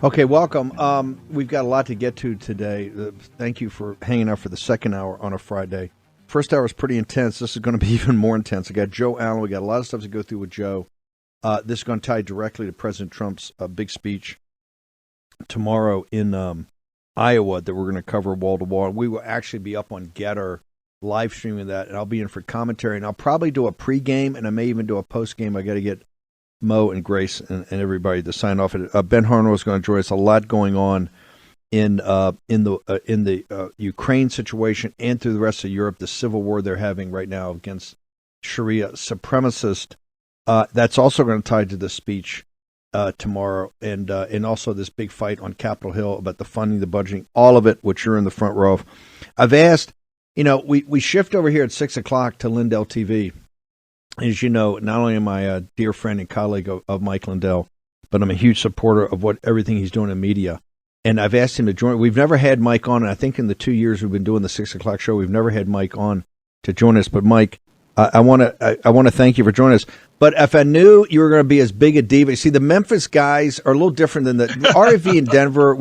Okay, welcome. We've got a lot to get to today. Thank you for hanging out for the second hour on a Friday. First hour is pretty intense. This is going to be even more intense. I got Joe Allen. We got a lot of stuff to go through with Joe. This is going to tie directly to President Trump's big speech tomorrow in Iowa that we're going to cover wall to wall. We will actually be up on Getter live streaming that, and I'll be in for commentary. And I'll probably do a pregame, and I may even do a postgame. I got to get Mo and Grace and everybody to sign off. Ben Harnwell is going to join us. A lot going on in the Ukraine situation and through the rest of Europe. The civil war they're having right now against Sharia supremacists. That's also going to tie to the speech tomorrow, and also this big fight on Capitol Hill about the funding, the budgeting, all of it, which you're in the front row of. I've asked, we shift over here at 6 o'clock to Lindell TV. As you know, not only am I a dear friend and colleague of Mike Lindell, but I'm a huge supporter of everything he's doing in media. And I've asked him to join. We've never had Mike on, and I think in the 2 years we've been doing the 6 o'clock show, we've never had Mike on to join us. But Mike, I want to thank you for joining us. But if I knew you were going to be as big a diva, see, the Memphis guys are a little different than the RFV in Denver.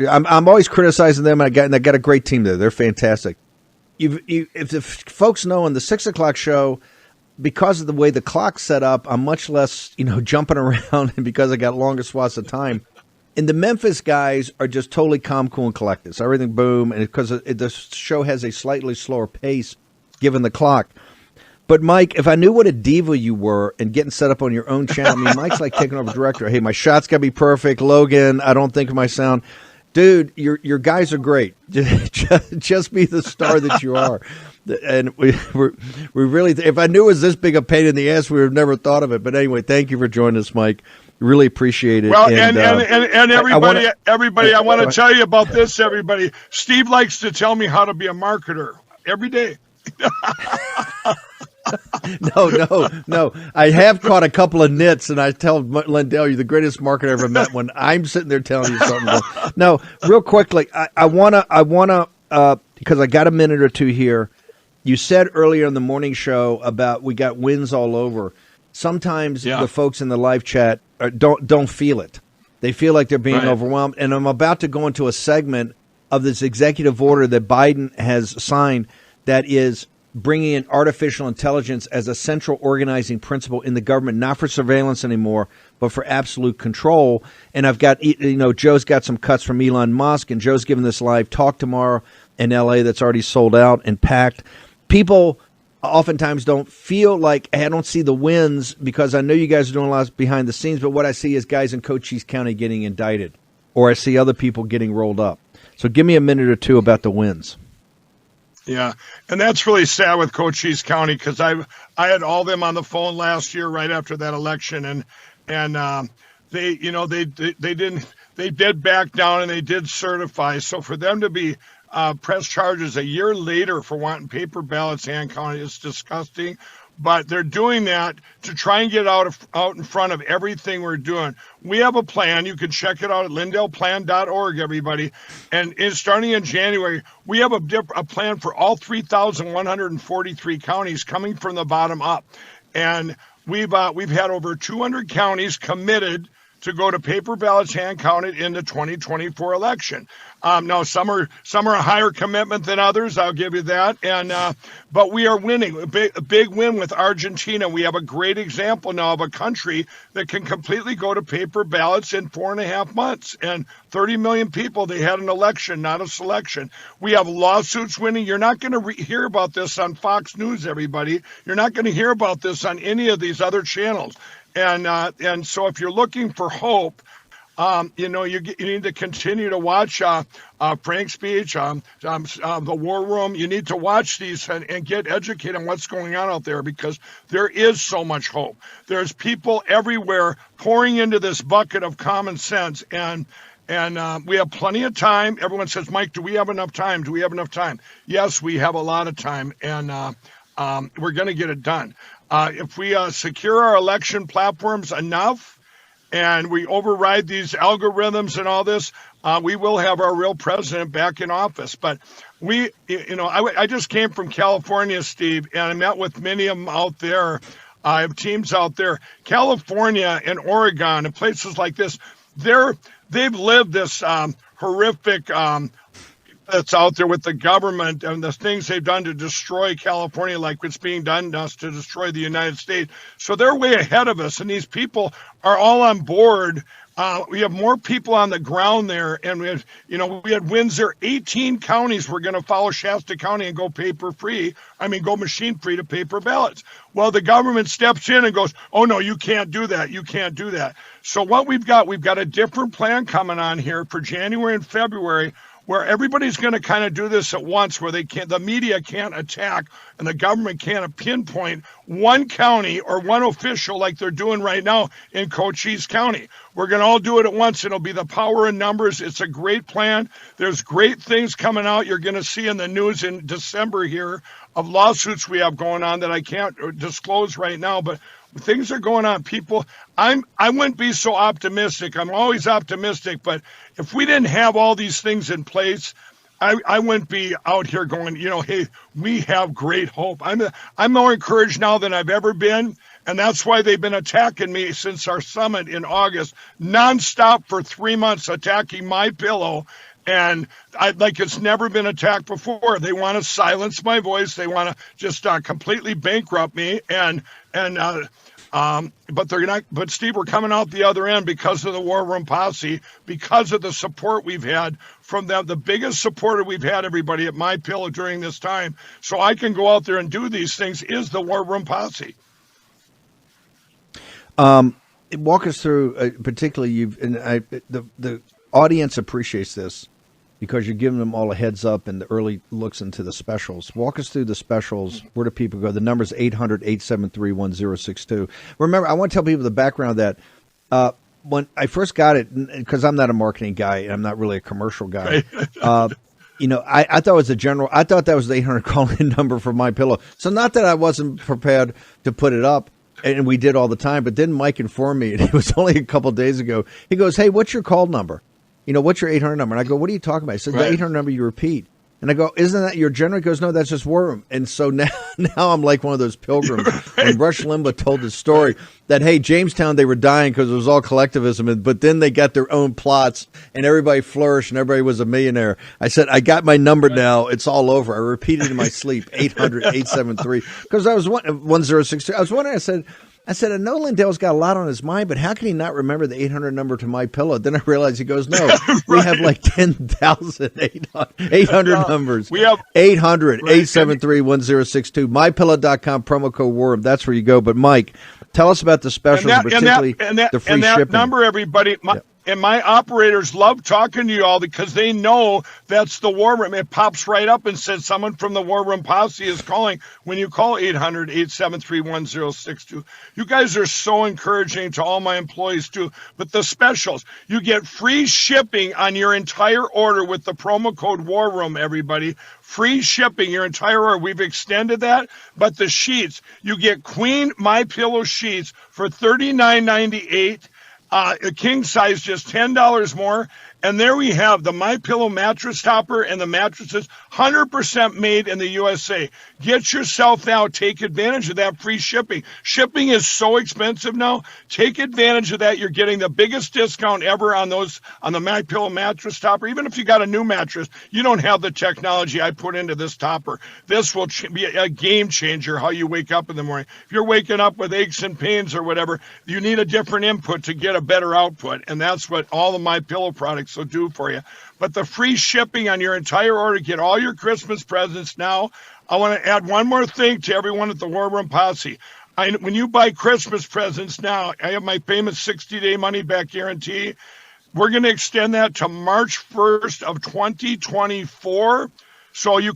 I'm always criticizing them, and they got a great team there. They're fantastic. If the folks know on the 6 o'clock show, because of the way the clock's set up, I'm much less, jumping around, and because I got longer swaths of time. And the Memphis guys are just totally calm, cool, and collected. So everything boom, and because the show has a slightly slower pace given the clock. But Mike, if I knew what a diva you were and getting set up on your own channel, Mike's like taking over director. Hey, my shots got to be perfect. Logan, I don't think of my sound. Dude, your guys are great. Just be the star that you are. And we really, if I knew it was this big a pain in the ass, we would have never thought of it. But anyway, thank you for joining us, Mike. Really appreciate it. Well, and everybody, I want to tell you about this, everybody. Steve likes to tell me how to be a marketer every day. No. I have caught a couple of nits, and I tell Lindell, you're the greatest marketer I ever met when I'm sitting there telling you something. No, real quickly, I want to, because I got a minute or two here. You said earlier in the morning show about we got wins all over. Sometimes the folks in the live chat don't feel it. They feel like they're being overwhelmed. And I'm about to go into a segment of this executive order that Biden has signed that is bringing in artificial intelligence as a central organizing principle in the government, not for surveillance anymore, but for absolute control. And I've got, Joe's got some cuts from Elon Musk, and Joe's giving this live talk tomorrow in L.A. that's already sold out and packed. People oftentimes don't feel like, hey, I don't see the wins because I know you guys are doing a lot behind the scenes, but what I see is guys in Cochise County getting indicted, or I see other people getting rolled up. So give me a minute or two about the wins. Yeah, and that's really sad with Cochise County because I had all them on the phone last year right after that election, and they did back down and they did certify. So for them to be press charges a year later for wanting paper ballots hand counted is disgusting. But they're doing that to try and get out in front of everything we're doing. We have a plan. You can check it out at lindellplan.org, everybody. And starting in January, we have a plan for all 3,143 counties coming from the bottom up. And we've had over 200 counties committed to go to paper ballots hand counted in the 2024 election. Now some are a higher commitment than others. I'll give you that. And but we are winning a big win with Argentina. We have a great example now of a country that can completely go to paper ballots in 4.5 months. And 30 million people, they had an election, not a selection. We have lawsuits winning. You're not going to hear about this on Fox News, everybody. You're not going to hear about this on any of these other channels. And so if you're looking for hope, you need to continue to watch Frank's speech, the War Room. You need to watch these and get educated on what's going on out there because there is so much hope. There's people everywhere pouring into this bucket of common sense, and we have plenty of time. Everyone says, Mike, do we have enough time? Do we have enough time? Yes, we have a lot of time, and we're going to get it done. If we secure our election platforms enough and we override these algorithms and all this, we will have our real president back in office. But I just came from California, Steve, and I met with many of them out there. I have teams out there. California and Oregon and places like this, they're they've lived this horrific that's out there with the government and the things they've done to destroy California, like what's being done to us to destroy the United States. So they're way ahead of us, and these people are all on board. We have more people on the ground there, and we had Windsor. 18 counties were going to follow Shasta County and go go machine free to paper ballots. Well, the government steps in and goes, "Oh no, you can't do that. You can't do that." So what we've got a different plan coming on here for January and February, where everybody's going to kind of do this at once, where the media can't attack and the government can't pinpoint one county or one official like they're doing right now in Cochise County. We're going to all do it at once. It'll be the power in numbers. It's a great plan. There's great things coming out. You're going to see in the news in December here of lawsuits we have going on that I can't disclose right now, but things are going on. People, I wouldn't be so optimistic. I'm always optimistic, but if we didn't have all these things in place, I wouldn't be out here going, hey, we have great hope. I'm more encouraged now than I've ever been, and that's why they've been attacking me since our summit in August, nonstop for 3 months, attacking my pillow. And like it's never been attacked before. They want to silence my voice. They want to just completely bankrupt me. But they're not. But Steve, we're coming out the other end because of the War Room Posse, because of the support we've had from them. The biggest supporter we've had, everybody, at My Pillow during this time, so I can go out there and do these things, is the War Room Posse. Walk us through, particularly the audience appreciates this, because you're giving them all a heads up and the early looks into the specials. Walk us through the specials. Where do people go? The number is 800-873-1062. Remember, I want to tell people the background of that. When I first got it, because I'm not a marketing guy and I'm not really a commercial guy, I thought it was I thought that was the 800 call-in number for My Pillow. So not that I wasn't prepared to put it up, and we did all the time, but then Mike informed me, and it was only a couple of days ago. He goes, "Hey, what's your call number? What's your 800 number?" And I go, "What are you talking about?" He said, "The 800 number you repeat." And I go, "Isn't that your general?" He goes, "No, that's just War Room." And so now I'm like one of those pilgrims. And Rush Limbaugh told the story that, hey, Jamestown, they were dying because it was all collectivism, but then they got their own plots, and everybody flourished, and everybody was a millionaire. I said, "I got my number now. It's all over." I repeated in my sleep, 800-873, because I was 1062. I was wondering, I said, I know Lindell's got a lot on his mind, but how can he not remember the 800 number to My Pillow? Then I realized he goes, "No, we have like 10,800 numbers. We have 800-873-1062, mypillow.com, promo code WARM. That's where you go. But Mike, tell us about the specials, particularly the free shipping. That number, everybody. And my operators love talking to you all because they know that's the War Room. It pops right up and says someone from the War Room Posse is calling when you call 800-873-1062. You guys are so encouraging to all my employees too. But the specials, you get free shipping on your entire order with the promo code War Room, everybody. Free shipping, your entire order. We've extended that. But the sheets, you get Queen My Pillow sheets for $39.98. A king size, just $10 more. And there we have the My Pillow mattress topper and the mattresses, 100% made in the USA. Get yourself now. Take advantage of that free shipping. Shipping is so expensive now. Take advantage of that. You're getting the biggest discount ever on the My Pillow mattress topper. Even if you got a new mattress, you don't have the technology I put into this topper. This will be a game changer, how you wake up in the morning. If you're waking up with aches and pains or whatever, you need a different input to get a better output. And that's what all the My Pillow products will do for you. But the free shipping on your entire order, get all your Christmas presents now. I want to add one more thing to everyone at the War Room Posse. When you buy Christmas presents now, I have my famous 60-day money-back guarantee. We're going to extend that to March 1st of 2024. So you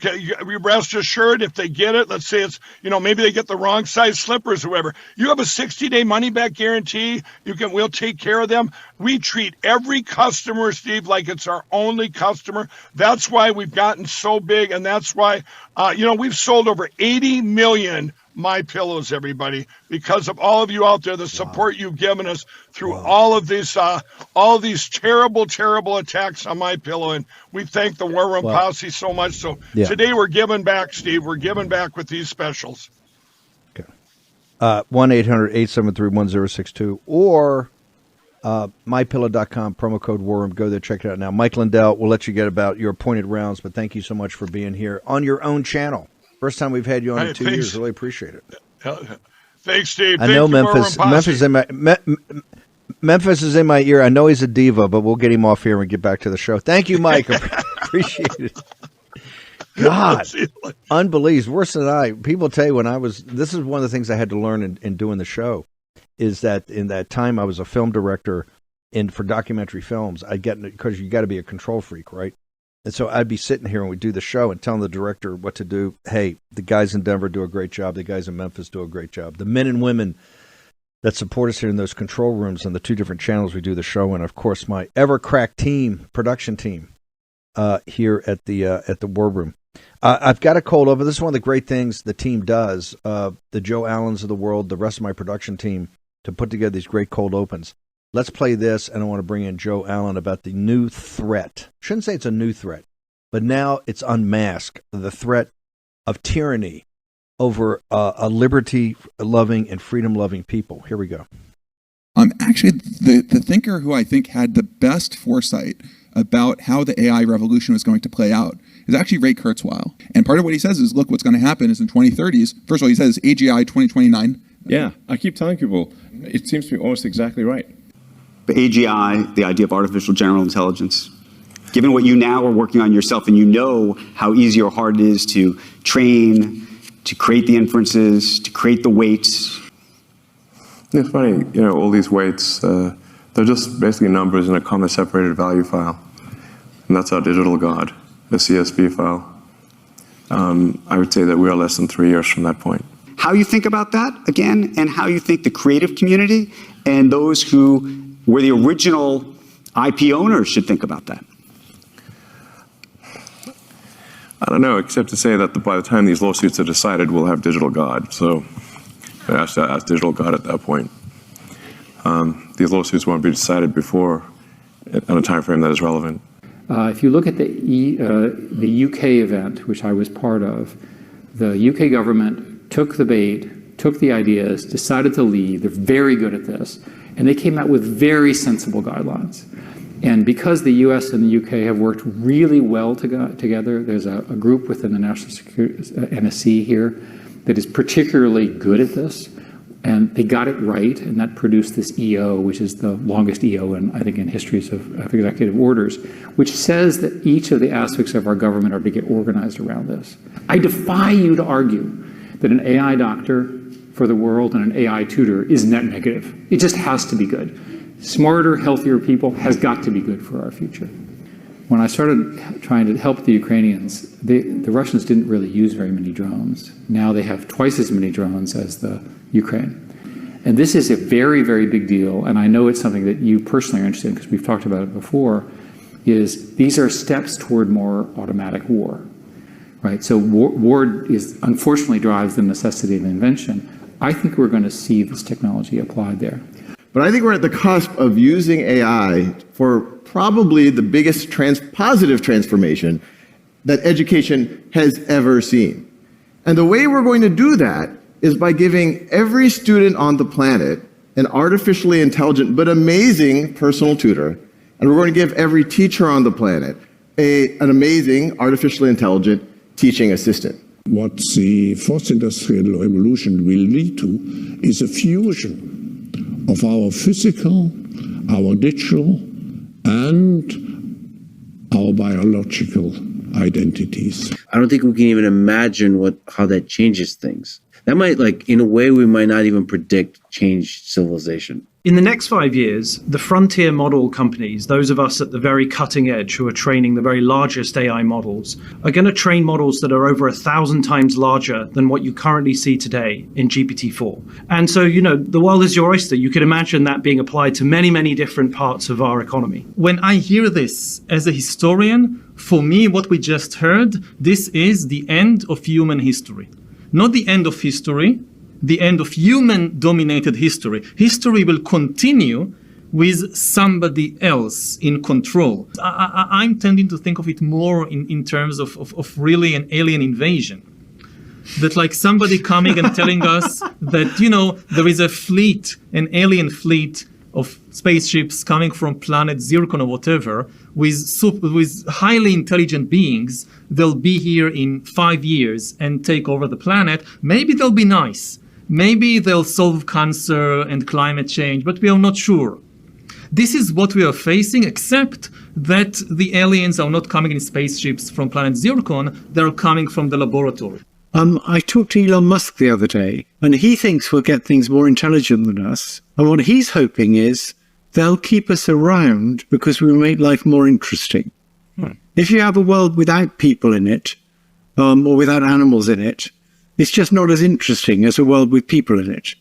rest assured if they get it, let's say it's, maybe they get the wrong size slippers or whatever. You have a 60-day money-back guarantee. We'll take care of them. We treat every customer, Steve, like it's our only customer. That's why we've gotten so big, and that's why, we've sold over 80 million My Pillows, everybody, because of all of you out there, the support you've given us through all of these terrible, terrible attacks on My Pillow, and we thank the War Room Posse so much. So today we're giving back, Steve. We're giving back with these specials. Okay. 1-800-873-1062, or MyPillow.com, promo code War Room. Go there, check it out now. Mike Lindell, we'll let you get about your appointed rounds, but thank you so much for being here on your own channel. First time we've had you on in 2 years. Really appreciate it. Thanks, Steve. I know Memphis is in my ear. I know he's a diva, but we'll get him off here and get back to the show. Thank you, Mike. Appreciate it. God, unbelievable. Worse than I. People tell you this is one of the things I had to learn in doing the show, is that in that time I was a film director for documentary films, because you got to be a control freak, right? And so I'd be sitting here and we'd do the show and telling the director what to do. Hey, the guys in Denver do a great job. The guys in Memphis do a great job. The men and women that support us here in those control rooms on the 2 different channels we do the show in. Of course, my ever-crack production team here at the War Room. I've got a cold open. This is one of the great things the team does, the Joe Allens of the world, the rest of my production team, to put together these great cold opens. Let's play this, and I want to bring in Joe Allen about the new threat. Shouldn't say it's a new threat, but now it's unmasked, the threat of tyranny over a liberty-loving and freedom-loving people. Here we go. Actually, the thinker who I think had the best foresight about how the AI revolution was going to play out is actually Ray Kurzweil. And part of what he says is, look, what's going to happen is in 2030s, first of all, he says AGI 2029. Yeah, I keep telling people, it seems to be almost exactly right. But AGI, the idea of artificial general intelligence, given what you now are working on yourself, and you know how easy or hard it is to train, to create the inferences, to create the weights. It's funny, all these weights, they're just basically numbers in a comma-separated value file. And that's our digital God, a CSV file. I would say that we are less than 3 years from that point. How you think about that, again, and how you think the creative community and those who were the original IP owners should think about that. I don't know, except to say that by the time these lawsuits are decided, we'll have digital God. So ask digital God at that point. These lawsuits won't be decided before on a time frame that is relevant. If you look at the UK event, which I was part of, the UK government took the bait, took the ideas, decided to lead. They're very good at this. And they came out with very sensible guidelines. And because the US and the UK have worked really well together, there's a group within the National Security NSC here that is particularly good at this. And they got it right, and that produced this EO, which is the longest EO I think in histories of executive orders, which says that each of the aspects of our government are to get organized around this. I defy you to argue that an AI doctor for the world and an AI tutor is net negative. It just has to be good. Smarter, healthier people has got to be good for our future. When I started trying to help the Ukrainians, the Russians didn't really use very many drones. Now they have twice as many drones as the Ukraine. And this is a very, very big deal, and I know it's something that you personally are interested in because we've talked about it before, is these are steps toward more automatic war, right? So war unfortunately drives the necessity of invention. I think we're going to see this technology applied there. But I think we're at the cusp of using AI for probably the biggest positive transformation that education has ever seen. And the way we're going to do that is by giving every student on the planet an artificially intelligent but amazing personal tutor. And we're going to give every teacher on the planet an amazing artificially intelligent teaching assistant. What the fourth industrial revolution will lead to is a fusion of our physical, our digital, and our biological identities. I don't think we can even imagine how that changes things. That might, in a way, we might not even predict change civilization. In the next 5 years, the frontier model companies, those of us at the very cutting edge who are training the very largest AI models, are going to train models that are over 1,000 times larger than what you currently see today in GPT-4. And so, the world is your oyster. You could imagine that being applied to many, many different parts of our economy. When I hear this as a historian, for me, what we just heard, this is the end of human history. Not the end of history, the end of human-dominated history. History will continue with somebody else in control. I'm tending to think of it more in terms of really an alien invasion. That somebody coming and telling us that, there is a fleet, an alien fleet of spaceships coming from planet Zircon or whatever with highly intelligent beings. They'll be here in 5 years and take over the planet. Maybe they'll be nice. Maybe they'll solve cancer and climate change, but we are not sure. This is what we are facing, except that the aliens are not coming in spaceships from planet Zircon. They're coming from the laboratory. I talked to Elon Musk the other day, and he thinks we'll get things more intelligent than us. And what he's hoping is they'll keep us around because we'll make life more interesting. If you have a world without people in it, or without animals in it, it's just not as interesting as a world with people in it.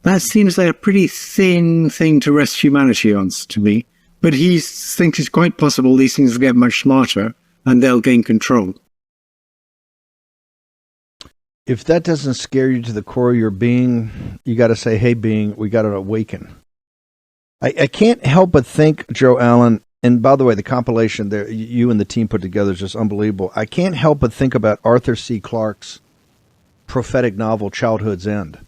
That seems like a pretty thin thing to rest humanity on to me. But he thinks it's quite possible these things will get much smarter and they'll gain control. If that doesn't scare you to the core of your being, you got to say, hey, being, we got to awaken. I can't help but think, Joe Allen, and by the way, the compilation there you and the team put together is just unbelievable. I can't help but think about Arthur C. Clarke's prophetic novel, Childhood's End.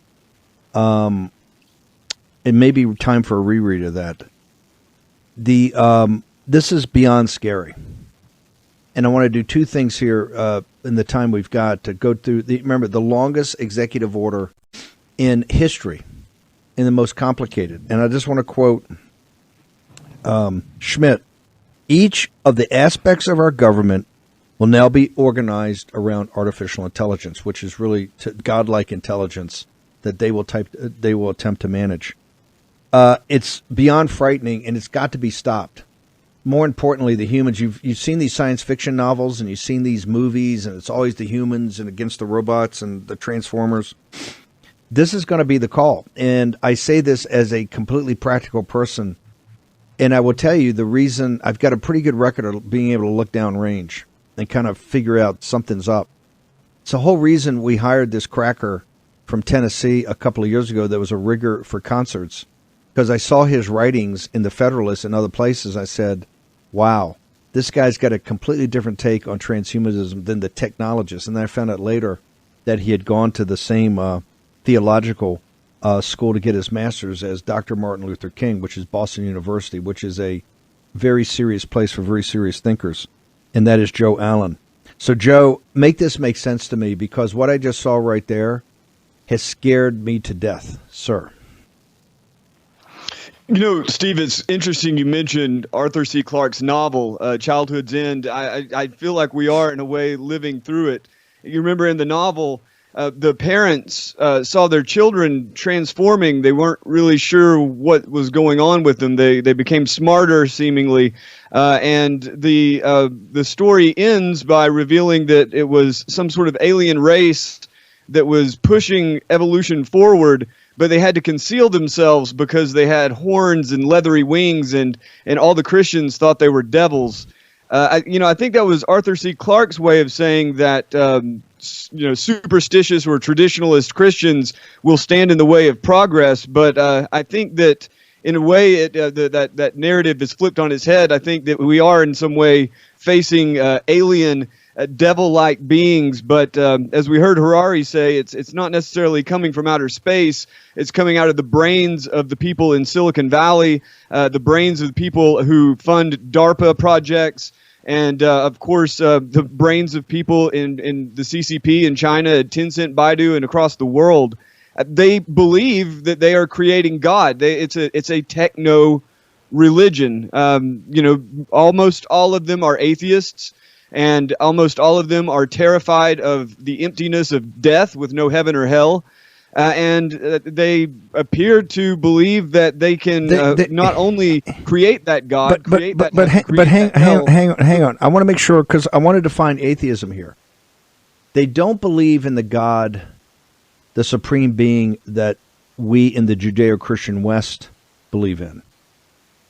It may be time for a reread of that. This is beyond scary. And I want to do two things here in the time we've got to go through. Remember, the longest executive order in history, and the most complicated. And I just want to quote Schmidt. Each of the aspects of our government will now be organized around artificial intelligence, which is really godlike intelligence that they will attempt to manage. It's beyond frightening, and it's got to be stopped. More importantly, the humans. You've seen these science fiction novels, and you've seen these movies, and it's always the humans and against the robots and the Transformers. This is going to be the call, and I say this as a completely practical person, and I will tell you the reason. I've got a pretty good record of being able to look down range and kind of figure out something's up. It's the whole reason we hired this cracker from Tennessee a couple of years ago that was a rigger for concerts, because I saw his writings in the Federalist and other places. I said, wow, this guy's got a completely different take on transhumanism than the technologists. And then I found out later that he had gone to the same theological school to get his master's as Dr. Martin Luther King, which is Boston University, which is a very serious place for very serious thinkers. And that is Joe Allen. So, Joe, make this make sense to me, because what I just saw right there has scared me to death, sir. You know, Steve, it's interesting you mentioned Arthur C. Clarke's novel, Childhood's End. I feel like we are, in a way, living through it. You remember in the novel, the parents saw their children transforming. They weren't really sure what was going on with them. They became smarter, seemingly. And the story ends by revealing that it was some sort of alien race that was pushing evolution forward, but they had to conceal themselves because they had horns and leathery wings, and all the Christians thought they were devils. I think that was Arthur C. Clarke's way of saying that superstitious or traditionalist Christians will stand in the way of progress. But I think that in a way that narrative is flipped on its head. I think that we are in some way facing alien devil-like beings, but as we heard Harari say, it's not necessarily coming from outer space. It's coming out of the brains of the people in Silicon Valley, the brains of the people who fund DARPA projects, and of course the brains of people in the CCP in China, Tencent, Baidu, and across the world. They believe that they are creating God. It's a techno religion. Almost all of them are atheists. And almost all of them are terrified of the emptiness of death with no heaven or hell. And they appear to believe that they can not only create that God, but hang on. I want to make sure, because I want to define atheism here. They don't believe in the God, the supreme being that we in the Judeo-Christian West believe in.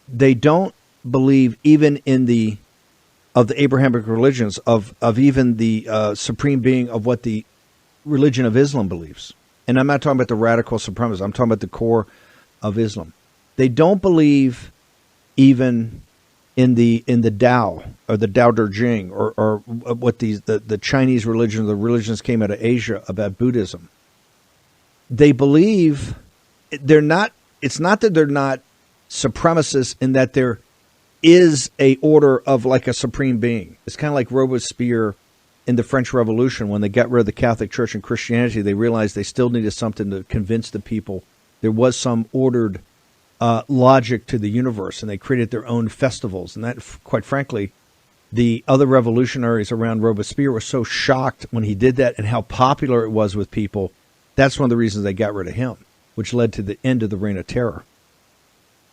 They don't believe even in the Abrahamic religions, of even the supreme being of what the religion of Islam believes. And I'm not talking about the radical supremacists. I'm talking about the core of Islam. They don't believe even in the Tao, or the Tao Te Ching, or what the Chinese religion, the religions came out of Asia about Buddhism. They believe they're not. It's not that they're not supremacists in that there is a order of like a supreme being. It's kind of like Robespierre in the French Revolution. When they got rid of the Catholic Church and Christianity, they realized they still needed something to convince the people there was some ordered logic to the universe, and they created their own festivals. And that, quite frankly, the other revolutionaries around Robespierre were so shocked when he did that and how popular it was with people. That's one of the reasons they got rid of him, which led to the end of the Reign of Terror.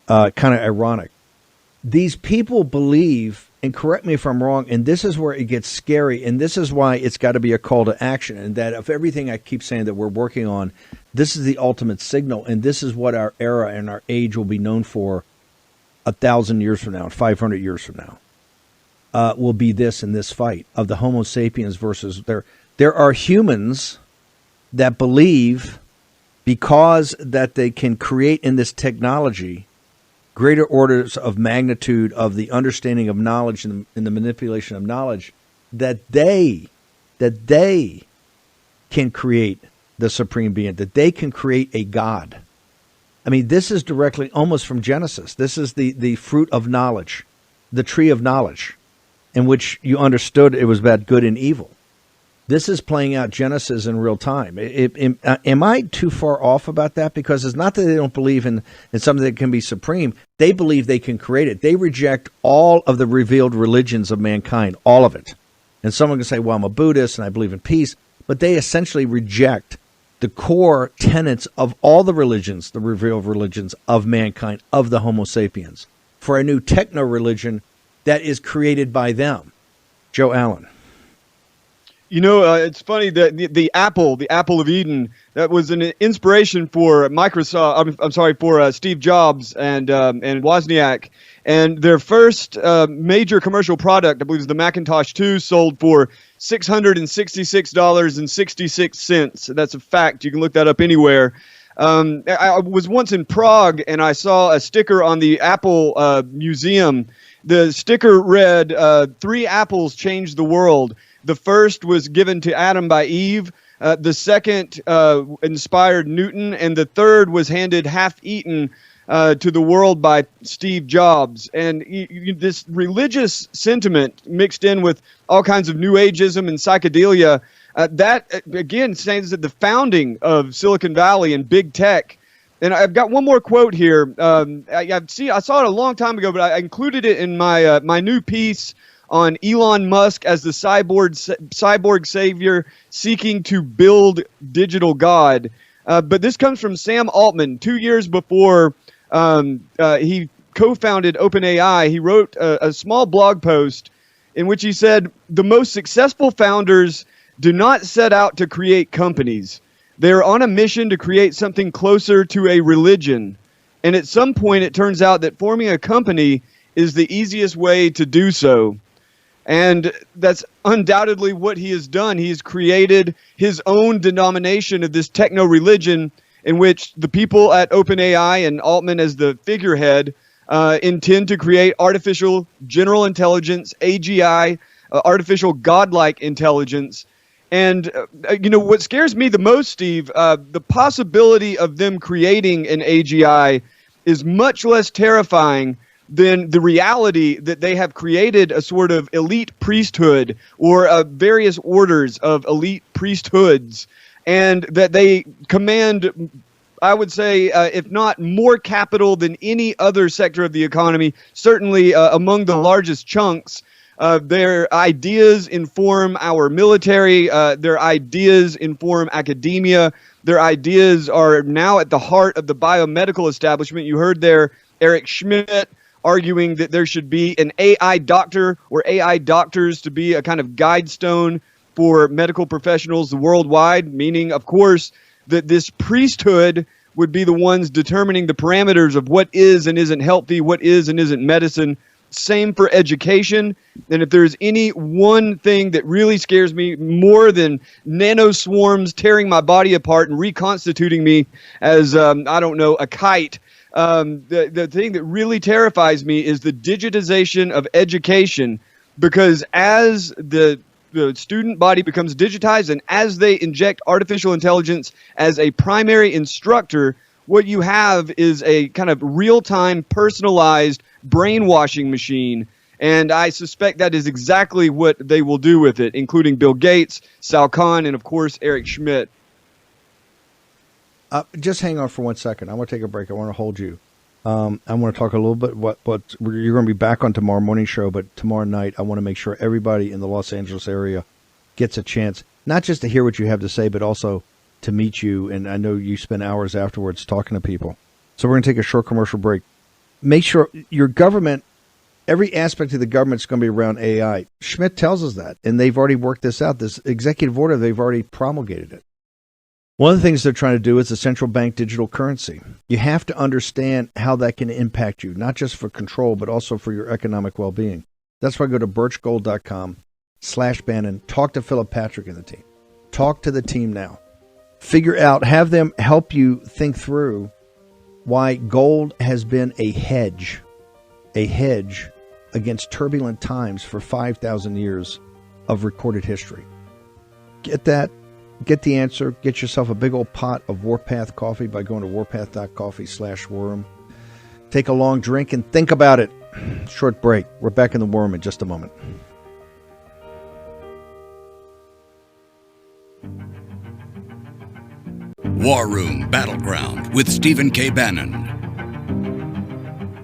Kind of ironic. These people believe, and correct me if I'm wrong, and this is where it gets scary, and this is why it's got to be a call to action, and that of everything I keep saying that we're working on, this is the ultimate signal, and this is what our era and our age will be known for 1,000 years from now, 500 years from now. Will be this in this fight of the Homo sapiens versus there are humans that believe because that they can create in this technology greater orders of magnitude of the understanding of knowledge and the manipulation of knowledge, that they can create the supreme being, that they can create a God. I mean, this is directly almost from Genesis. This is the fruit of knowledge, the tree of knowledge, in which you understood it was about good and evil. This is playing out Genesis in real time. Am I too far off about that? Because it's not that they don't believe in something that can be supreme. They believe they can create it. They reject all of the revealed religions of mankind, all of it. And someone can say, well, I'm a Buddhist and I believe in peace. But they essentially reject the core tenets of all the religions, the revealed religions of mankind, of the Homo sapiens, for a new techno-religion that is created by them. Joe Allen. You know, it's funny that the apple of Eden, that was an inspiration for Microsoft. I'm sorry, for Steve Jobs and Wozniak. And their first major commercial product, I believe, is the Macintosh 2, sold for $666.66. That's a fact. You can look that up anywhere. I was once in Prague, and I saw a sticker on the Apple Museum. The sticker read, 3 apples changed the world. The first was given to Adam by Eve. The second inspired Newton. And the third was handed half-eaten to the world by Steve Jobs. And this religious sentiment mixed in with all kinds of New Ageism and psychedelia, that, again, stands at the founding of Silicon Valley and big tech. And I've got one more quote here. I saw it a long time ago, but I included it in my my new piece on Elon Musk as the cyborg savior seeking to build digital God. But this comes from Sam Altman. 2 years before he co-founded OpenAI, he wrote a small blog post in which he said, the most successful founders do not set out to create companies. They are on a mission to create something closer to a religion. And at some point, it turns out that forming a company is the easiest way to do so. And that's undoubtedly what he has done. He's created his own denomination of this techno-religion in which the people at OpenAI and Altman as the figurehead intend to create artificial general intelligence, AGI, artificial godlike intelligence. And, what scares me the most, Steve, the possibility of them creating an AGI is much less terrifying than the reality that they have created a sort of elite priesthood or various orders of elite priesthoods, and that they command, I would say, if not more capital than any other sector of the economy, certainly among the largest chunks. Their ideas inform our military. Their ideas inform academia. Their ideas are now at the heart of the biomedical establishment. You heard there Eric Schmidt arguing that there should be an AI doctor or AI doctors to be a kind of guide stone for medical professionals worldwide, meaning, of course, that this priesthood would be the ones determining the parameters of what is and isn't healthy, what is and isn't medicine. Same for education. And if there's any one thing that really scares me more than nanoswarms tearing my body apart and reconstituting me as, a kite, the thing that really terrifies me is the digitization of education, because as the student body becomes digitized and as they inject artificial intelligence as a primary instructor, what you have is a kind of real-time, personalized brainwashing machine. And I suspect that is exactly what they will do with it, including Bill Gates, Sal Khan, and of course, Eric Schmidt. Just hang on for 1 second. I want to take a break. I want to hold you. I want to talk a little bit what you're going to be back on tomorrow morning show, but tomorrow night I want to make sure everybody in the Los Angeles area gets a chance, not just to hear what you have to say, but also to meet you. And I know you spend hours afterwards talking to people. So we're going to take a short commercial break. Make sure your government, every aspect of the government is going to be around AI. Schmidt tells us that, and they've already worked this out. This executive order, they've already promulgated it. One of the things they're trying to do is the central bank digital currency. You have to understand how that can impact you, not just for control, but also for your economic well-being. That's why I go to birchgold.com/Bannon. Talk to Philip Patrick and the team. Talk to the team now. Figure out, have them help you think through why gold has been a hedge against turbulent times for 5,000 years of recorded history. Get that. Get the answer. Get yourself a big old pot of Warpath coffee by going to warpath.coffee/worm. Take a long drink and think about it. Short break. We're back in the worm in just a moment. War Room Battleground with Stephen K. Bannon.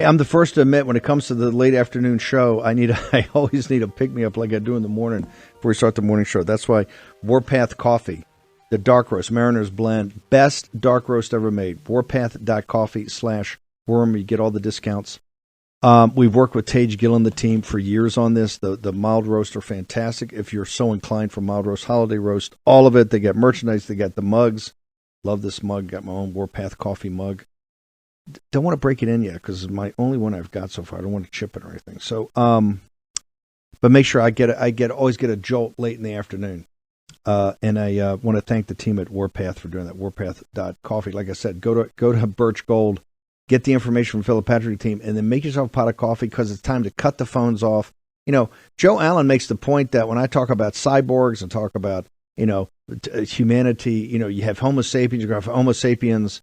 I'm the first to admit when it comes to the late afternoon show, I always need a pick-me-up like I do in the morning before we start the morning show. That's why Warpath Coffee, the dark roast, Mariner's Blend, best dark roast ever made. Warpath.coffee/worm. You get all the discounts. We've worked with Tage Gill and the team for years on this. The mild roasts are fantastic. If you're so inclined for mild roast, holiday roast, all of it. They got merchandise. They got the mugs. Love this mug. Got my own Warpath coffee mug. Don't want to break it in yet because it's my only one I've got so far. I don't want to chip it or anything. So, but make sure I always get a jolt late in the afternoon. And I want to thank the team at Warpath for doing that. Warpath.coffee. Like I said, go to Birch Gold, get the information from Philip Patrick team, and then make yourself a pot of coffee because it's time to cut the phones off. You know, Joe Allen makes the point that when I talk about cyborgs and talk about humanity, you have Homo sapiens, you have Homo sapiens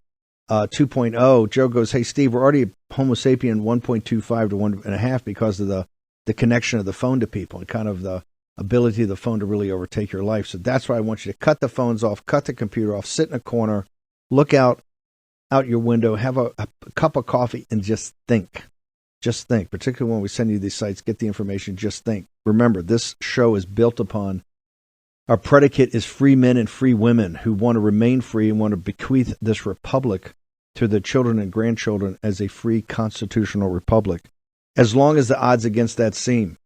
2.0, Joe goes, hey, Steve, we're already Homo sapien 1.25 to 1.5 because of the connection of the phone to people and kind of the ability of the phone to really overtake your life. So that's why I want you to cut the phones off, cut the computer off, sit in a corner, look out your window, have a cup of coffee, and just think. Just think, particularly when we send you these sites, get the information, just think. Remember, this show is built upon, our predicate is free men and free women who want to remain free and want to bequeath this republic to their children and grandchildren as a free constitutional republic, as long as the odds against that seem.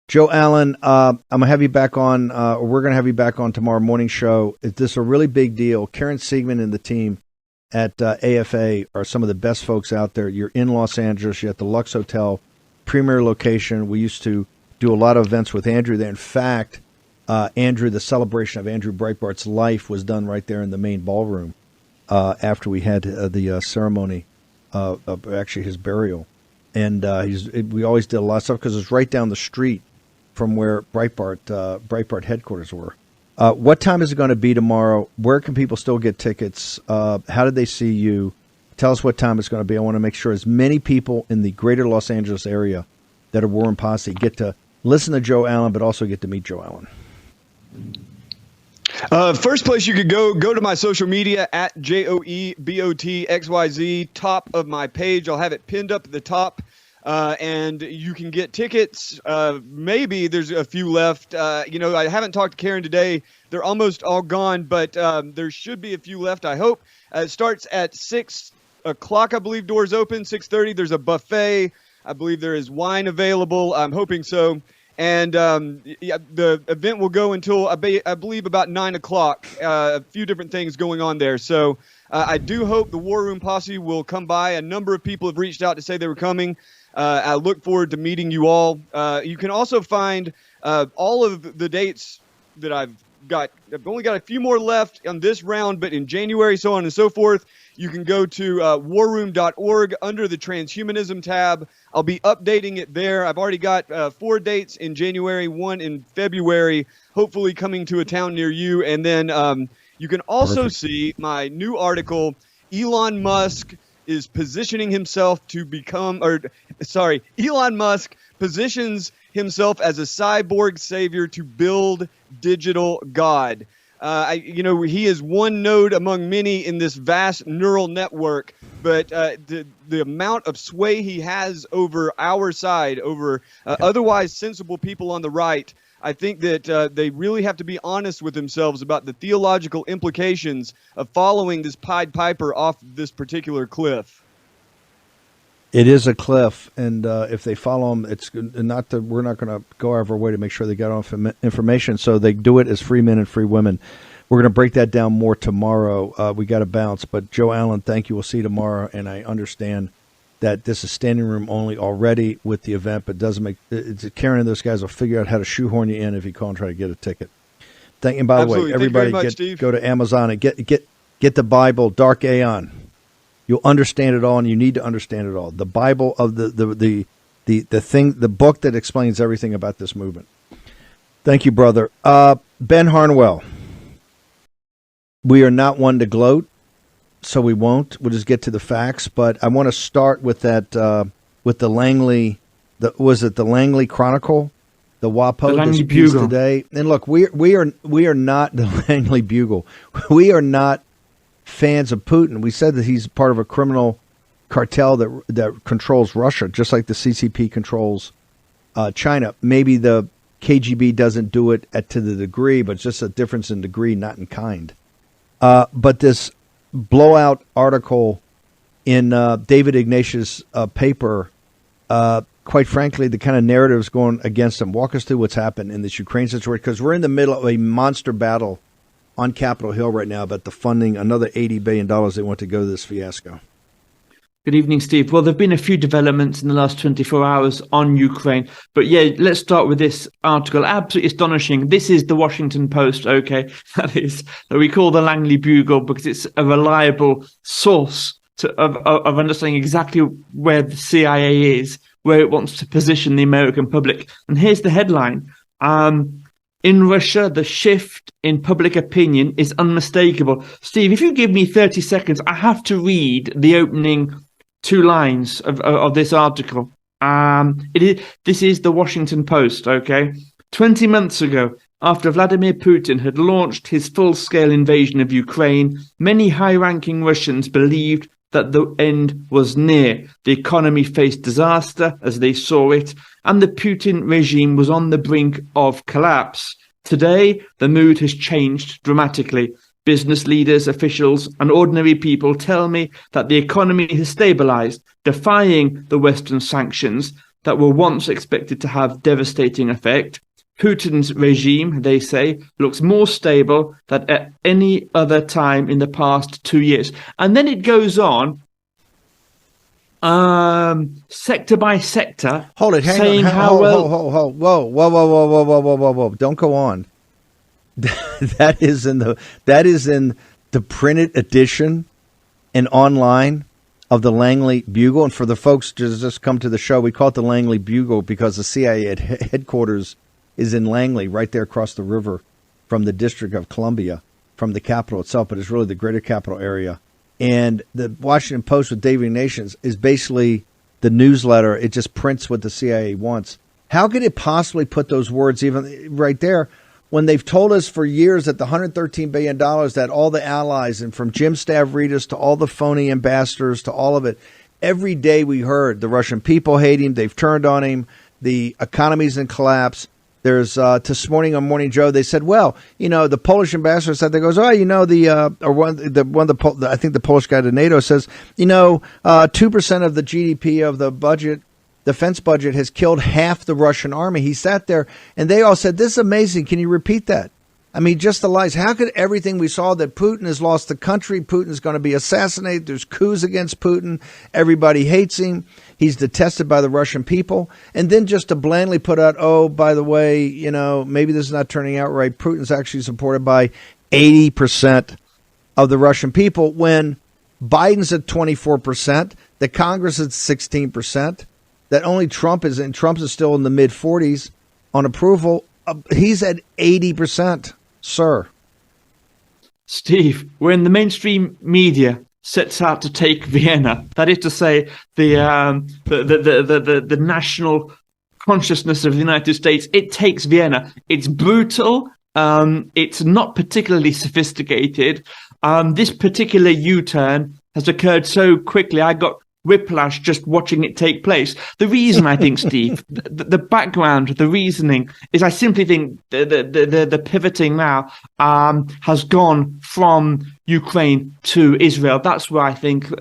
Joe Allen, I'm going to have you back on, we're going to have you back on tomorrow morning show. This is a really big deal. Karen Siegman and the team at AFA are some of the best folks out there. You're in Los Angeles. You're at the Lux Hotel, premier location. We used to do a lot of events with Andrew there. In fact, Andrew, the celebration of Andrew Breitbart's life was done right there in the main ballroom after we had the ceremony of actually his burial. And we always did a lot of stuff because it's right down the street from where Breitbart headquarters were. What time is it going to be tomorrow? Where can people still get tickets? How did they see you? Tell us what time it's going to be. I want to make sure as many people in the greater Los Angeles area that are War Room Posse get to listen to Joe Allen, but also get to meet Joe Allen. First place you could go to my social media at JOEBOTXYZ, top of my page. I'll have it pinned up at the top. And you can get tickets. Maybe there's a few left. I haven't talked to Karen today. They're almost all gone, but there should be a few left, I hope. It starts at 6 o'clock, I believe, doors open. 6:30, there's a buffet. I believe there is wine available. I'm hoping so. And the event will go until, I believe, about 9 o'clock. A few different things going on there. So I do hope the War Room Posse will come by. A number of people have reached out to say they were coming. I look forward to meeting you all. You can also find all of the dates that I've got. I've only got a few more left on this round, but in January, so on and so forth. You can go to warroom.org under the transhumanism tab. I'll be updating it there. I've already got 4 dates in January, 1 in February, hopefully coming to a town near you. And then you can also see my new article Elon Musk is positioning himself to become, Elon Musk positions himself as a cyborg savior to build digital God. He is one node among many in this vast neural network, but the amount of sway he has over our side, over otherwise sensible people on the right, I think that they really have to be honest with themselves about the theological implications of following this Pied Piper off this particular cliff. It is a cliff, and if they follow them, it's not that we're not going to go out of our way to make sure they get off information. So they do it as free men and free women. We're going to break that down more tomorrow. We got to bounce, but Joe Allen, thank you. We'll see you tomorrow. And I understand that this is standing room only already with the event, but doesn't make Karen and those guys will figure out how to shoehorn you in if you call and try to get a ticket. Thank you. And by the way, everybody go to Amazon and get the Bible, Dark Aeon. You'll understand it all, and you need to understand it all. The Bible of the book that explains everything about this movement. Thank you, brother. Ben Harnwell. We are not one to gloat, so we won't. We'll just get to the facts. But I want to start with that with the Langley. Was it the Langley Chronicle? The WAPO Langley piece Bugle today. And look, we are not the Langley Bugle. We are not fans of Putin. We said that he's part of a criminal cartel that controls Russia, just like the CCP controls China. Maybe the KGB doesn't do it to the degree, but it's just a difference in degree, not in kind. But this blowout article in David Ignatius' paper, quite frankly, the kind of narratives going against him. Walk us through what's happened in this Ukraine situation, because we're in the middle of a monster battle on Capitol Hill right now about the funding, another $80 billion they want to go to this fiasco. Good evening, Steve. Well, there have been a few developments in the last 24 hours on Ukraine. But yeah, let's start with this article. Absolutely astonishing. This is the Washington Post, okay? That we call the Langley Bugle because it's a reliable source of understanding exactly where the CIA is, where it wants to position the American public. And here's the headline. In Russia, the shift in public opinion is unmistakable. Steve, if you give me 30 seconds, I have to read the opening 2 lines of this article. This is the Washington Post, okay? 20 months ago, after Vladimir Putin had launched his full-scale invasion of Ukraine, many high-ranking Russians believed that the end was near. The economy faced disaster as they saw it, and the Putin regime was on the brink of collapse. Today, the mood has changed dramatically. Business leaders, officials, and ordinary people tell me that the economy has stabilized, defying the Western sanctions that were once expected to have devastating effect. Putin's regime, they say, looks more stable than at any other time in the past 2 years. And then it goes on, sector by sector. Hold it, hang on. Whoa. Don't go on. That is in the printed edition and online of the Langley Bugle. And for the folks who just come to the show, we call it the Langley Bugle because the CIA headquarters is in Langley, right there across the river from the District of Columbia, from the capital itself, but it's really the greater capital area. And the Washington Post with David Ignatius is basically the newsletter. It just prints what the CIA wants. How could it possibly put those words even right there when they've told us for years that the $113 billion that all the allies, and from Jim Stavridis to all the phony ambassadors to all of it, every day we heard the Russian people hate him. They've turned on him. The economy's in collapse. There's this morning on Morning Joe, they said, well, the Polish ambassador said, they goes, I think the Polish guy to NATO says, 2% of the GDP of the budget, defense budget, has killed half the Russian army. He sat there and they all said, this is amazing. Can you repeat that? I mean, just the lies. How could everything we saw that Putin has lost the country, Putin's going to be assassinated, there's coups against Putin, everybody hates him, he's detested by the Russian people, and then just to blandly put out, oh, by the way, maybe this is not turning out right, Putin's actually supported by 80% of the Russian people, when Biden's at 24%, the Congress is 16%, that only Trump is still in the mid-40s on approval. He's at 80%. Sir. Steve, when the mainstream media sets out to take Vienna. That is to say, the national consciousness of the United States. It takes Vienna. It's brutal. It's not particularly sophisticated. This particular U-turn has occurred so quickly. I got whiplash just watching it take place. The reason, I think, Steve, the background, the reasoning is, I simply think the pivoting now has gone from Ukraine to Israel. That's where I think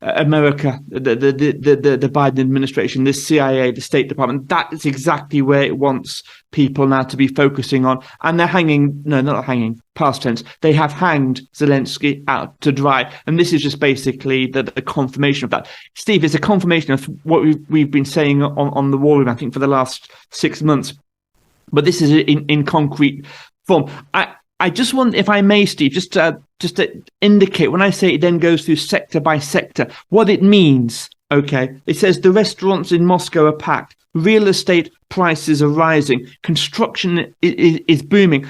America, the Biden administration, the CIA, the State Department, that is exactly where it wants people now to be focusing on. And they're hanging, no, not hanging, past tense, they have hanged Zelensky out to dry. And this is just basically the confirmation of that. Steve, it's a confirmation of what we've been saying on the war room, I think, for the last 6 months. But this is in concrete form. I just want, if I may, Steve, just to indicate, when I say it then goes through sector by sector, what it means. Okay, it says the restaurants in Moscow are packed, real estate prices are rising, construction is booming.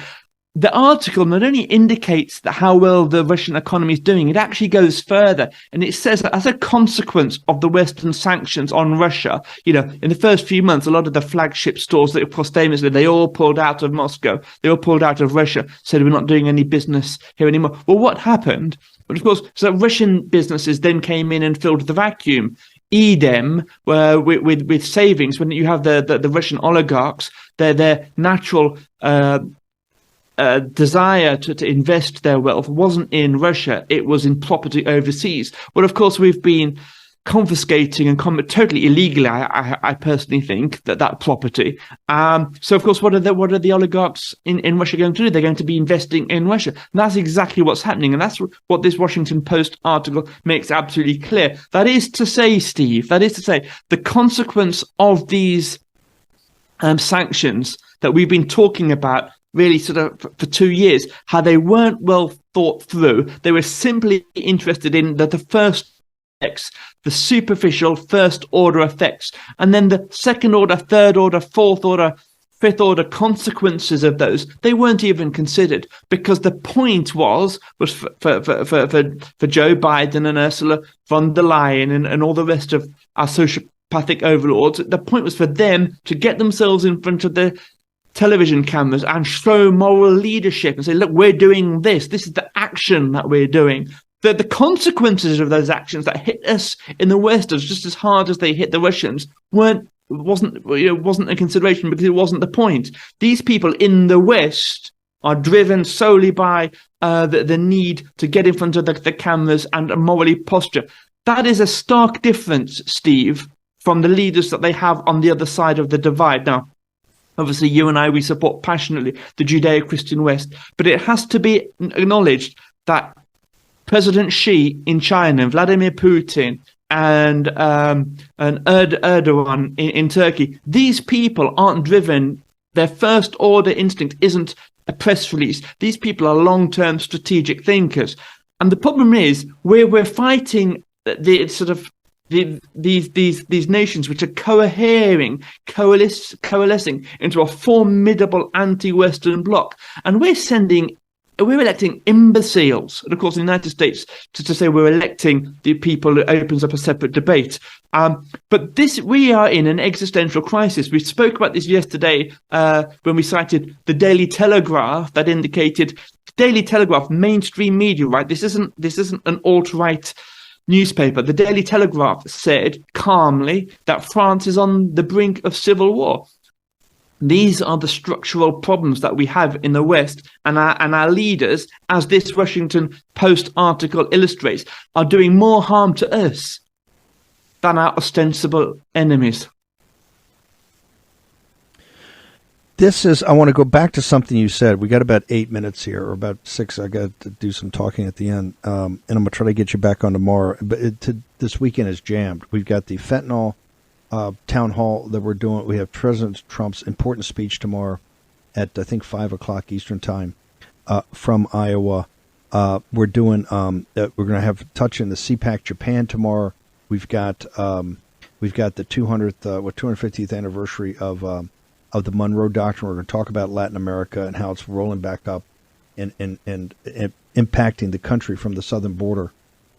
The article not only indicates that how well the Russian economy is doing, it actually goes further, and it says that as a consequence of the Western sanctions on Russia, in the first few months, a lot of the flagship stores that posthumously, they all pulled out of Moscow, they all pulled out of Russia, said we're not doing any business here anymore. Well, what happened? But of course, so Russian businesses then came in and filled the vacuum. Edem, with savings, when you have the Russian oligarchs, their natural desire to invest their wealth wasn't in Russia, it was in property overseas. Well, of course, we've been confiscating and totally illegally, I personally think, that property. So, of course, what are the oligarchs in Russia going to do? They're going to be investing in Russia. And that's exactly what's happening. And that's what this Washington Post article makes absolutely clear. That is to say, Steve, the consequence of these sanctions that we've been talking about really sort of for 2 years, how they weren't well thought through. They were simply interested in the first effects, the superficial first order effects, and then the second order, third order, fourth order, fifth order consequences of those. They weren't even considered, because the point was for Joe Biden and Ursula von der Leyen and all the rest of our sociopathic overlords. The point was for them to get themselves in front of the television cameras and show moral leadership and say, look, we're doing this. This is the action that we're doing. The consequences of those actions that hit us in the West as just as hard as they hit the Russians wasn't a consideration, because it wasn't the point. These people in the West are driven solely by the need to get in front of the cameras and a morally posture. That is a stark difference, Steve, from the leaders that they have on the other side of the divide. Now, obviously, you and I, we support passionately the Judeo-Christian West, but it has to be acknowledged that President Xi in China, Vladimir Putin, and Erdogan in Turkey, these people aren't driven. Their first order instinct isn't a press release. These people are long-term strategic thinkers, and the problem is we're fighting these nations which are coalescing into a formidable anti-Western bloc, and we're electing imbeciles. And of course, in the United States, to say we're electing the people, it opens up a separate debate. But we are in an existential crisis. We spoke about this yesterday when we cited the Daily Telegraph, that indicated Daily Telegraph, mainstream media, right? This isn't an alt-right newspaper. The Daily Telegraph said calmly that France is on the brink of civil war. These are the structural problems that we have in the West, and our leaders, as this Washington Post article illustrates, are doing more harm to us than our ostensible enemies. I want to go back to something you said. We got about 8 minutes here, or about 6. I got to do some talking at the end, and I'm going to try to get you back on tomorrow. But this weekend is jammed. We've got the fentanyl town hall that we're doing. We have President Trump's important speech tomorrow at, I think, 5 o'clock Eastern time from Iowa. We're doing. We're going to have touching the CPAC Japan tomorrow. We've got the 250th anniversary of the Monroe Doctrine. We're going to talk about Latin America and how it's rolling back up and impacting the country from the southern border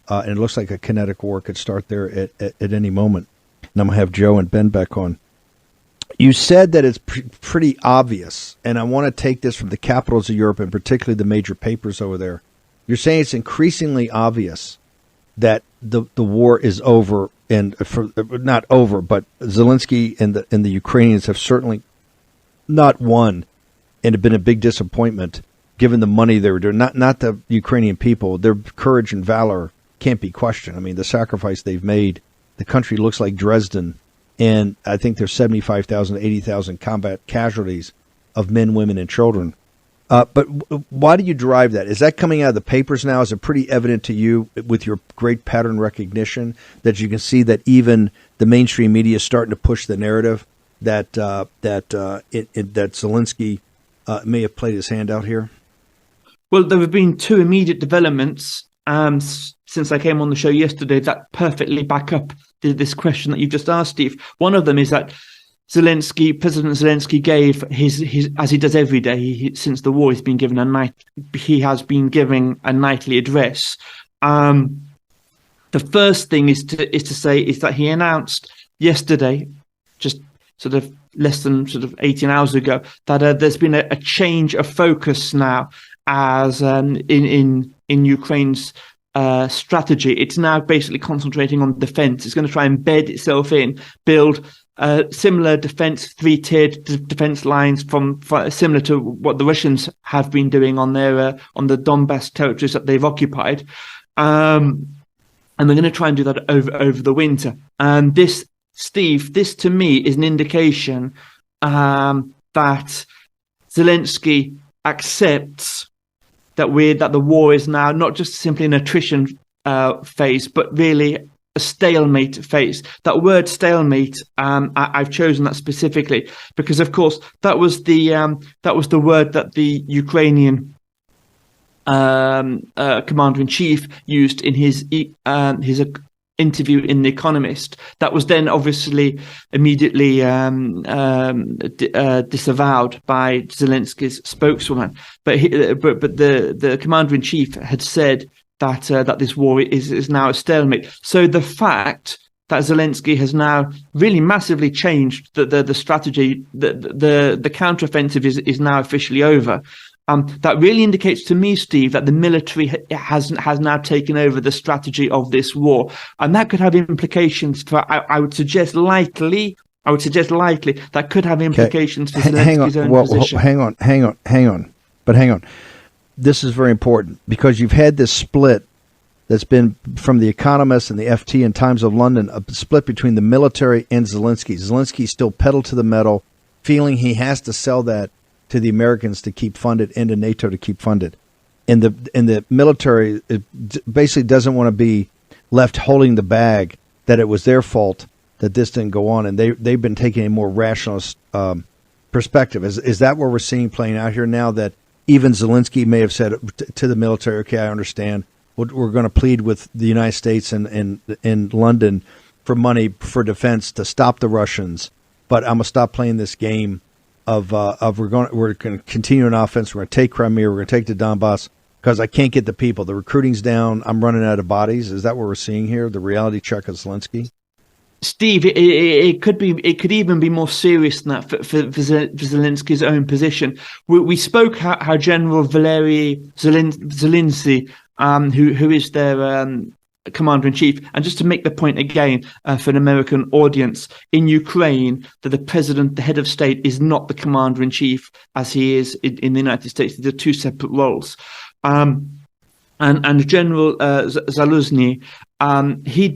and it looks like a kinetic war could start there at any moment. And I'm going to have Joe and Ben back on. You said that it's pretty obvious, and I want to take this from the capitals of Europe and particularly the major papers over there. You're saying it's increasingly obvious that the war is over, and not over, but Zelensky and the Ukrainians have certainly not won, and have been a big disappointment given the money they were doing. Not the Ukrainian people, their courage and valor can't be questioned. I mean, the sacrifice they've made. The country looks like Dresden, and I think there's 75,000 to 80,000 combat casualties of men, women, and children. But why do you derive that? Is that coming out of the papers now? Is it pretty evident to you with your great pattern recognition that you can see that even the mainstream media is starting to push the narrative that Zelensky may have played his hand out here? Well, there have been two immediate developments since I came on the show yesterday that perfectly back up this question that you just asked, Steve. One of them is that President Zelensky gave his as he does every day since the war. He has been giving a nightly address. The first thing is that he announced yesterday, just sort of less than 18 hours ago, that there's been a change of focus now as in Ukraine's strategy. It's now basically concentrating on defense. It's going to try and embed itself in, build similar defense, three-tiered defense lines from similar to what the Russians have been doing on their on the Donbass territories that they've occupied, and they're going to try and do that over the winter. And this, Steve, this to me is an indication that Zelensky accepts that the war is now not just simply an attrition phase, but really a stalemate phase. That word stalemate, I've chosen that specifically because, of course, that was the word that the Ukrainian commander-in-chief used in his interview in The Economist. That was then obviously immediately disavowed by Zelensky's spokeswoman. But the commander-in-chief had said that this war is now a stalemate. So the fact that Zelensky has now really massively changed the strategy, the counteroffensive is now officially over. That really indicates to me, Steve, that the military has now taken over the strategy of this war, and that could have implications for. I would suggest likely that could have implications for Zelensky's own position. Hang on. This is very important because you've had this split that's been from The Economist and the FT and Times of London, a split between the military and Zelensky. Zelensky still pedal to the metal, feeling he has to sell that to the Americans to keep funded and to NATO to keep funded. And the military basically doesn't want to be left holding the bag that it was their fault that this didn't go on. And they've been taking a more rationalist perspective. Is that what we're seeing playing out here now, that even Zelensky may have said to the military, okay, I understand, we're going to plead with the United States and London for money for defense to stop the Russians, but I'm going to stop playing this game of we're going to continue an offense. We're going to take Crimea. We're going to take the Donbass because I can't get the people. The recruiting's down. I'm running out of bodies. Is that what we're seeing here? The reality check of Zelensky? Steve, it could even be more serious than that for Zelensky's own position. We spoke how General Valery Zelensky, who is their commander-in-chief, and just to make the point again for an American audience, in Ukraine, that the president, the head of state, is not the commander-in-chief as he is in the United States. They're two separate roles. And General Zaluzny, he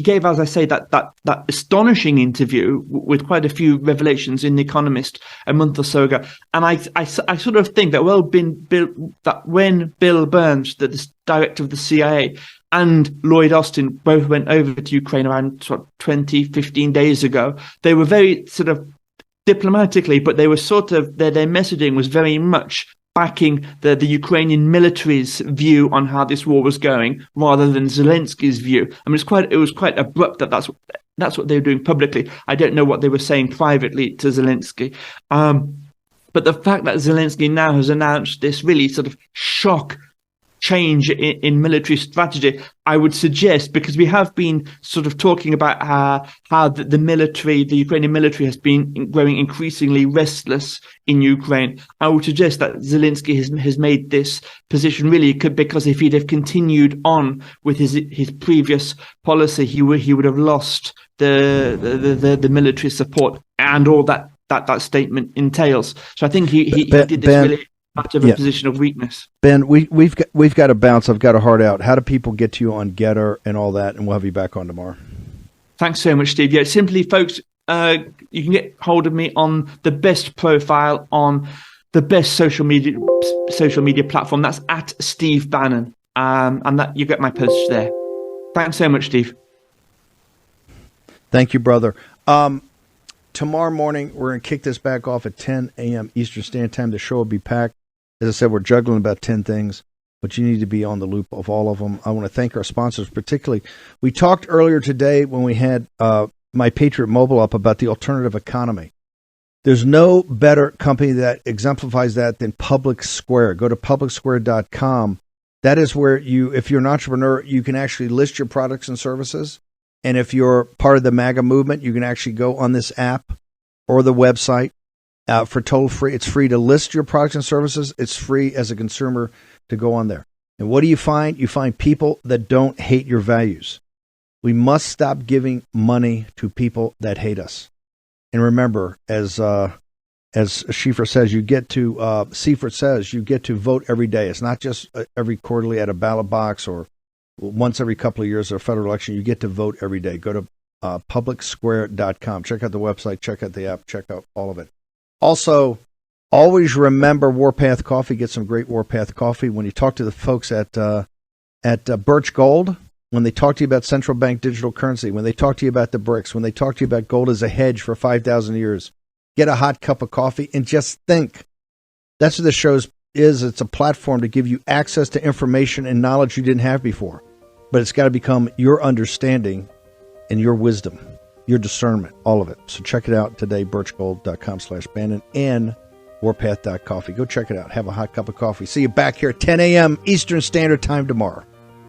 gave, as I say, that astonishing interview with quite a few revelations in The Economist a month or so ago. And I sort of think that when Bill Burns, the director of the CIA, and Lloyd Austin both went over to Ukraine around 15 days ago, they were very sort of diplomatically, but they were sort of, their messaging was very much backing the Ukrainian military's view on how this war was going, rather than Zelensky's view. I mean, it was quite abrupt that's what they were doing publicly. I don't know what they were saying privately to Zelensky. But the fact that Zelensky now has announced this really sort of shock change in military strategy, I would suggest, because we have been sort of talking about how the military, the Ukrainian military, has been growing increasingly restless in Ukraine. I would suggest that Zelensky has made this position really because if he'd have continued on with his previous policy, he would have lost the military support and all that statement entails. So I think he did this really out of a position of weakness. Ben, we've got to bounce. I've got a heart out. How do people get to you on Getter and all that? And we'll have you back on tomorrow. Thanks so much, Steve. Yeah, simply, folks, you can get hold of me on the best profile on the best social media platform. That's at Steve Bannon, and that you get my posts there. Thanks so much, Steve. Thank you, brother. Tomorrow morning, we're going to kick this back off at 10 a.m. Eastern Standard Time. The show will be packed. As I said, we're juggling about 10 things, but you need to be on the loop of all of them. I want to thank our sponsors, particularly. We talked earlier today when we had My Patriot Mobile up about the alternative economy. There's no better company that exemplifies that than Public Square. Go to publicsquare.com. That is where if you're an entrepreneur, you can actually list your products and services. And if you're part of the MAGA movement, you can actually go on this app or the website for total free. It's free to list your products and services. It's free as a consumer to go on there. And what do you find? You find people that don't hate your values. We must stop giving money to people that hate us. And remember, as Seifert says, you get to vote every day. It's not just every quarterly at a ballot box or once every couple of years at a federal election. You get to vote every day. Go to publicsquare.com. Check out the website. Check out the app. Check out all of it. Also, always remember Warpath Coffee. Get some great Warpath Coffee. When you talk to the folks at Birch Gold, when they talk to you about central bank digital currency, when they talk to you about the BRICS, when they talk to you about gold as a hedge for 5,000 years, get a hot cup of coffee and just think. That's what the show is. It's a platform to give you access to information and knowledge you didn't have before. But it's got to become your understanding and your wisdom, your discernment, all of it. So check it out today, birchgold.com/Bannon and warpath.coffee. Go check it out. Have a hot cup of coffee. See you back here at 10 a.m. Eastern Standard Time tomorrow.